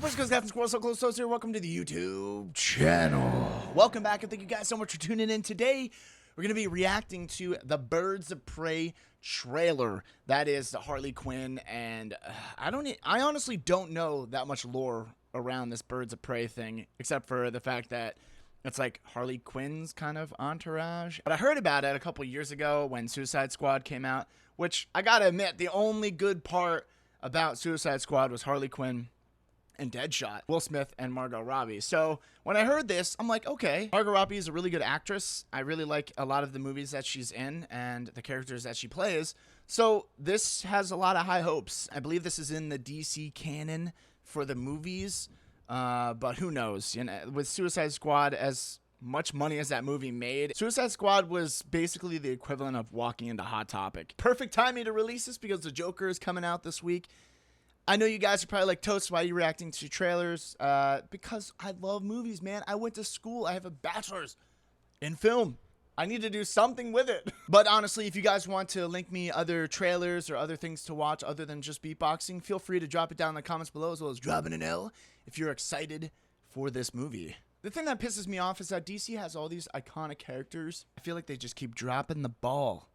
What's good, guys? SoCloseToast here. Welcome to the YouTube channel. Welcome back, and thank you guys so much for tuning in. Today, we're going to be reacting to the Birds of Prey trailer. That is the Harley Quinn, and I honestly don't know that much lore around this Birds of Prey thing, except for the fact that it's like Harley Quinn's kind of entourage. But I heard about it a couple years ago when Suicide Squad came out, which I gotta admit, the only good part about Suicide Squad was Harley Quinn and Deadshot, Will Smith and Margot Robbie. So when I heard this, I'm like, okay, Margot Robbie is a really good actress. I really like a lot of the movies that she's in and the characters that she plays. So this has a lot of high hopes. I believe this is in the DC canon for the movies, but who knows? You know, with Suicide Squad, as much money as that movie made, Suicide Squad was basically the equivalent of walking into Hot Topic. Perfect timing to release this because the Joker is coming out this week. I know you guys are probably like, Toast, why are you reacting to trailers? Because I love movies, man. I went to school. I have a bachelor's in film. I need to do something with it. But honestly, if you guys want to link me other trailers or other things to watch other than just beatboxing, feel free to drop it down in the comments below, as well as dropping an L if you're excited for this movie. The thing that pisses me off is that DC has all these iconic characters. I feel like they just keep dropping the ball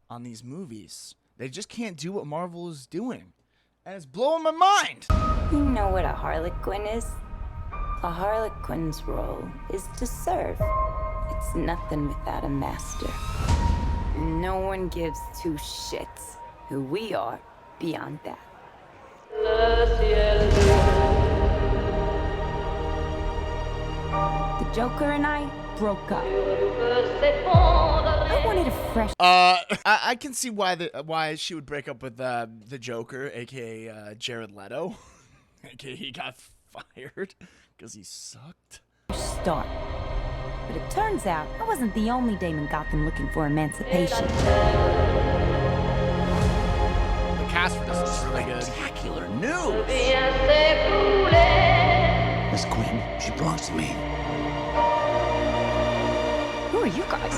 on these movies. They just can't do what Marvel is doing. And it's blowing my mind. You know what a Harley Quinn is? A Harley Quinn's role is to serve. It's nothing without a master. No one gives two shits who we are beyond that. The Joker and I broke up. I wanted a fresh. I can see why she would break up with the Joker, aka Jared Leto, aka he got fired because he sucked. Start. But it turns out I wasn't the only dame in Gotham looking for emancipation. The cast for this is really good. Spectacular news! Miss Quinn, she belongs to me. Who are you guys?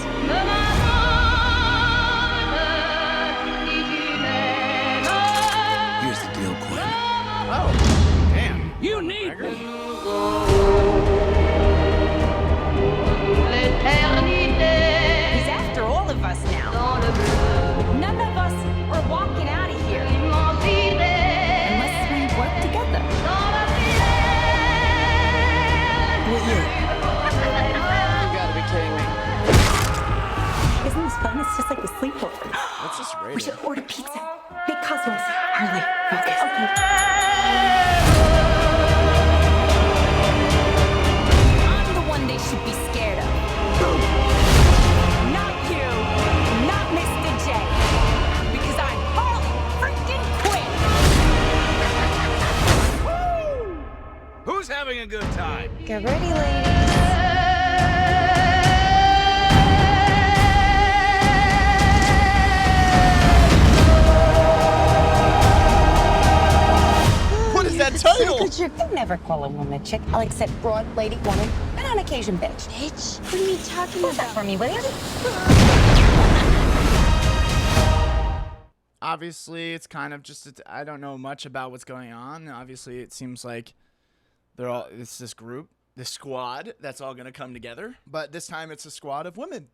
Here's the deal, Quinn. Oh, damn. You need me! He's after all of us now. None of us are walking out of here unless we work together. What year? You gotta be kidding me. Isn't this fun? It's just like the sleepover. What's this radio? We should order pizza. Big Cosmos. Harley, focus. Okay. I'm the one they should be scared of. Not you. Not Mr. J. Because I'm Harley freaking Quinn. Who's having a good time? Get ready, ladies. That title. I never call a woman a chick. I'll accept broad, lady, woman, and on occasion, bitch. Bitch? What are you talking What's that about? for me, will you? Obviously, it's kind of just, I don't know much about what's going on. Obviously, it seems like it's this group, this squad that's all going to come together. But this time it's a squad of women,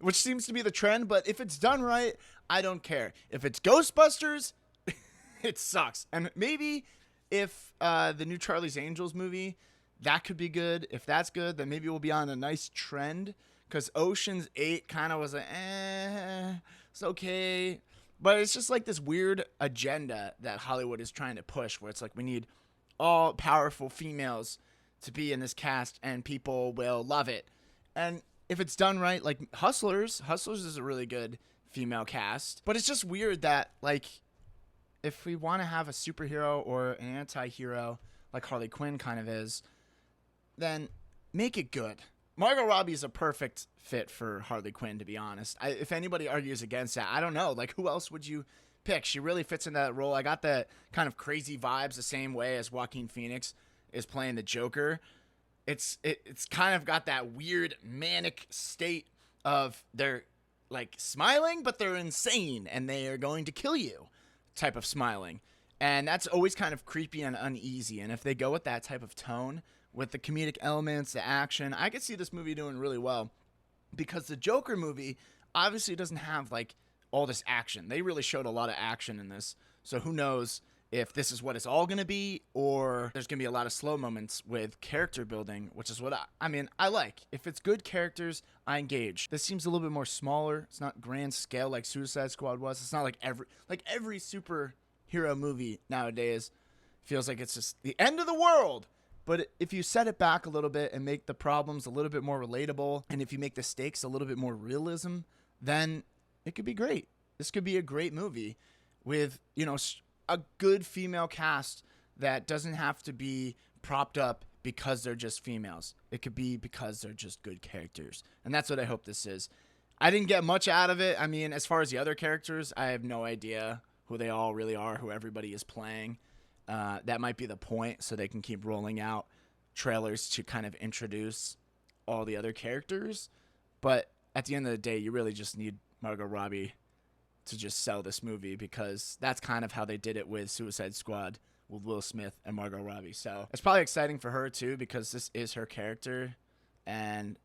which seems to be the trend. But if it's done right, I don't care. If it's Ghostbusters, it sucks. And maybe if the new Charlie's Angels movie, that could be good. If that's good, then maybe we'll be on a nice trend. Because Ocean's 8 kind of was like, it's okay. But it's just like this weird agenda that Hollywood is trying to push, where it's like we need all powerful females to be in this cast and people will love it. And if it's done right, like Hustlers is a really good female cast. But it's just weird that, like, if we want to have a superhero or an anti-hero like Harley Quinn kind of is, then make it good. Margot Robbie is a perfect fit for Harley Quinn, to be honest. If anybody argues against that, I don't know. Like, who else would you pick? She really fits in that role. I got the kind of crazy vibes the same way as Joaquin Phoenix is playing the Joker. It's kind of got that weird manic state of they're like smiling, but they're insane and they are going to kill you type of smiling. And that's always kind of creepy and uneasy. And if they go with that type of tone, with the comedic elements, the action, I could see this movie doing really well. Because the Joker movie obviously doesn't have like all this action. They really showed a lot of action in this. So who knows if this is what it's all going to be, or there's going to be a lot of slow moments with character building, which is what I like. If it's good characters, I engage. This seems a little bit more smaller. It's not grand scale like Suicide Squad was. It's not like every superhero movie nowadays feels like it's just the end of the world. But if you set it back a little bit and make the problems a little bit more relatable, and if you make the stakes a little bit more realism, then it could be great. This could be a great movie with, you know, a good female cast that doesn't have to be propped up because they're just females. It could be because they're just good characters. And that's what I hope this is. I didn't get much out of it. I mean, as far as the other characters, I have no idea who they all really are, who everybody is playing. That might be the point, so they can keep rolling out trailers to kind of introduce all the other characters. But at the end of the day, you really just need Margot Robbie to just sell this movie, because that's kind of how they did it with Suicide Squad with Will Smith and Margot Robbie. So it's probably exciting for her too, because this is her character, and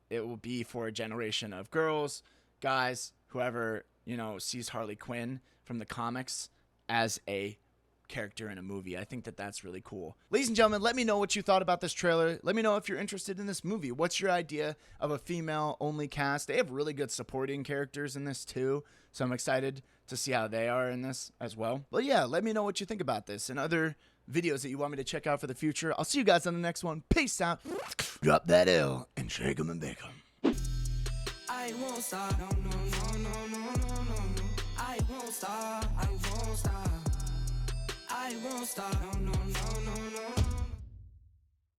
it will be for a generation of girls, guys, whoever, you know, sees Harley Quinn from the comics as a character in a movie. I think that that's really cool. Ladies and gentlemen, let me know what you thought about this trailer. Let me know if you're interested in this movie. What's your idea of a female only cast? They have really good supporting characters in this too, so I'm excited to see how they are in this as well. But yeah, let me know what you think about this and other videos that you want me to check out for the future. I'll see you guys on the next one. Peace out. Drop that L and shake 'em and bake 'em. I won't stop. No, no, no, no, no, no, no. I won't stop. I won't stop. I won't stop. No, no, no, no, no.